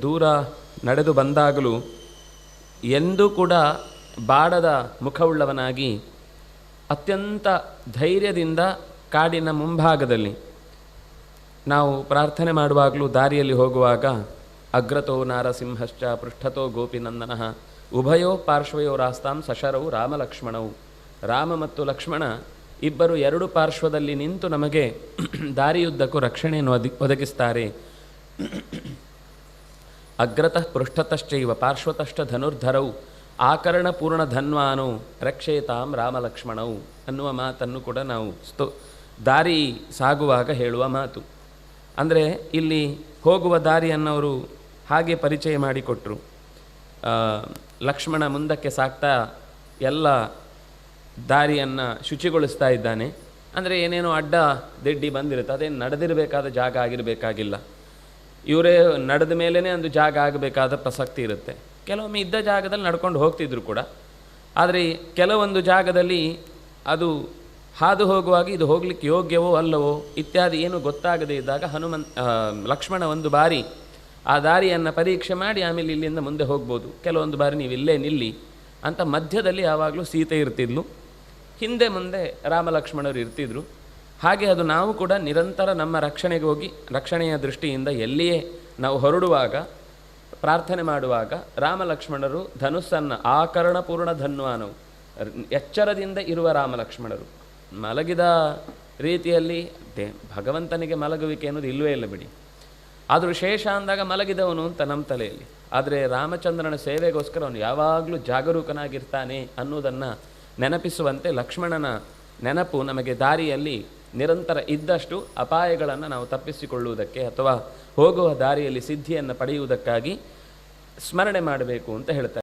ದೂರ ನಡೆದು ಬಂದಾಗಲೂ ಎಂದೂ ಕೂಡ ಬಾಡದ ಮುಖವುಳ್ಳವನಾಗಿ ಅತ್ಯಂತ ಧೈರ್ಯದಿಂದ ಕಾಡಿನ ಮುಂಭಾಗದಲ್ಲಿ ನಾವು ಪ್ರಾರ್ಥನೆ ಮಾಡುವಾಗಲೂ ದಾರಿಯಲ್ಲಿ ಹೋಗುವಾಗ ಅಗ್ರತೋ ನಾರಸಿಂಹಶ್ಚ ಪೃಷ್ಠತೋ ಗೋಪಿನಂದನಃ ಉಭಯೋ ಪಾರ್ಶ್ವಯೋರಾಸ್ತಾಂ ಸಶರವು ರಾಮಲಕ್ಷ್ಮಣವು. ರಾಮ ಮತ್ತು ಲಕ್ಷ್ಮಣ ಇಬ್ಬರು ಎರಡು ಪಾರ್ಶ್ವದಲ್ಲಿ ನಿಂತು ನಮಗೆ ದಾರಿಯುದ್ದಕ್ಕೂ ರಕ್ಷಣೆಯನ್ನು ಒದಗಿಸ್ತಾರೆ. ಅಗ್ರತಃ ಪೃಷ್ಠತಶ್ಚೈವ ಪಾರ್ಶ್ವತಶ್ಚ ಧನುರ್ಧರವು ಆಕರ್ಣ ಪೂರ್ಣ ಧನ್ವಾನು ರಕ್ಷೇತಾಂ ರಾಮಲಕ್ಷ್ಮಣವು ಅನ್ನುವ ಮಾತನ್ನು ಕೂಡ ನಾವು ದಾರಿ ಸಾಗುವಾಗ ಹೇಳುವ ಮಾತು. ಅಂದರೆ ಇಲ್ಲಿ ಹೋಗುವ ದಾರಿಯನ್ನವರು ಹಾಗೆ ಪರಿಚಯ ಮಾಡಿಕೊಟ್ರು. ಲಕ್ಷ್ಮಣ ಮುಂದಕ್ಕೆ ಸಾಗ್ತಾ ಎಲ್ಲ ದಾರಿಯನ್ನು ಶುಚಿಗೊಳಿಸ್ತಾ ಇದ್ದಾನೆ. ಅಂದರೆ ಏನೇನೋ ಅಡ್ಡ ದಿಡ್ಡಿ ಬಂದಿರುತ್ತೆ, ಅದೇನು ನಡೆದಿರಬೇಕಾದ ಜಾಗ ಆಗಿರಬೇಕಾಗಿಲ್ಲ. ಇವರೇ ನಡೆದ ಮೇಲೇ ಒಂದು ಜಾಗ ಆಗಬೇಕಾದ ಪ್ರಸಕ್ತಿ ಇರುತ್ತೆ. ಕೆಲವೊಮ್ಮೆ ಇದ್ದ ಜಾಗದಲ್ಲಿ ನಡ್ಕೊಂಡು ಹೋಗ್ತಿದ್ರು ಕೂಡ. ಆದರೆ ಕೆಲವೊಂದು ಜಾಗದಲ್ಲಿ ಅದು ಹಾದು ಹೋಗುವಾಗ ಇದು ಹೋಗ್ಲಿಕ್ಕೆ ಯೋಗ್ಯವೋ ಅಲ್ಲವೋ ಇತ್ಯಾದಿ ಏನು ಗೊತ್ತಾಗದೇ ಇದ್ದಾಗ ಲಕ್ಷ್ಮಣ ಒಂದು ಬಾರಿ ಆ ದಾರಿಯನ್ನು ಪರೀಕ್ಷೆ ಮಾಡಿ ಆಮೇಲೆ ಇಲ್ಲಿಂದ ಮುಂದೆ ಹೋಗ್ಬೋದು, ಕೆಲವೊಂದು ಬಾರಿ ನೀವು ಇಲ್ಲೇ ನಿಲ್ಲಿ ಅಂತ ಮಧ್ಯದಲ್ಲಿ ಯಾವಾಗಲೂ ಸೀತೆ ಇರ್ತಿದ್ಲು, ಹಿಂದೆ ಮುಂದೆ ರಾಮ ಲಕ್ಷ್ಮಣರು ಇರ್ತಿದ್ರು. ಹಾಗೆ ಅದು ನಾವು ಕೂಡ ನಿರಂತರ ನಮ್ಮ ರಕ್ಷಣೆಗೆ ಹೋಗಿ ರಕ್ಷಣೆಯ ದೃಷ್ಟಿಯಿಂದ ಎಲ್ಲಿಯೇ ನಾವು ಹೊರಡುವಾಗ ಪ್ರಾರ್ಥನೆ ಮಾಡುವಾಗ ರಾಮ ಲಕ್ಷ್ಮಣರು ಧನುಸ್ಸನ್ನು ಆಕರ್ಣ ಪೂರ್ಣ ಧನ್ವಾನವು ಎಚ್ಚರದಿಂದ ಇರುವ ರಾಮ ಲಕ್ಷ್ಮಣರು. ಮಲಗಿದ ರೀತಿಯಲ್ಲಿ ಭಗವಂತನಿಗೆ ಮಲಗುವಿಕೆ ಅನ್ನೋದು ಇಲ್ಲವೇ ಇಲ್ಲ ಬಿಡಿ. ಆದರೂ ಶೇಷ ಅಂದಾಗ ಮಲಗಿದವನು ಅಂತ ನಮ್ಮ ತಲೆಯಲ್ಲಿ. ಆದರೆ ರಾಮಚಂದ್ರನ ಸೇವೆಗೋಸ್ಕರ ಅವನು ಯಾವಾಗಲೂ ಜಾಗರೂಕನಾಗಿರ್ತಾನೆ ಅನ್ನೋದನ್ನು ನೆನಪಿಸುವಂತೆ ಲಕ್ಷ್ಮಣನ ನೆನಪು ನಮಗೆ ದಾರಿಯಲ್ಲಿ ನಿರಂತರ ಇದ್ದಷ್ಟು ಅಪಾಯಗಳನ್ನು ನಾವು ತಪ್ಪಿಸಿಕೊಳ್ಳುವುದಕ್ಕೆ ಅಥವಾ ಹೋಗುವ ದಾರಿಯಲ್ಲಿ ಸಿದ್ಧಿಯನ್ನು ಪಡೆಯುವುದಕ್ಕಾಗಿ ಸ್ಮರಣೆ ಮಾಡಬೇಕು ಅಂತ ಹೇಳ್ತಾರೆ.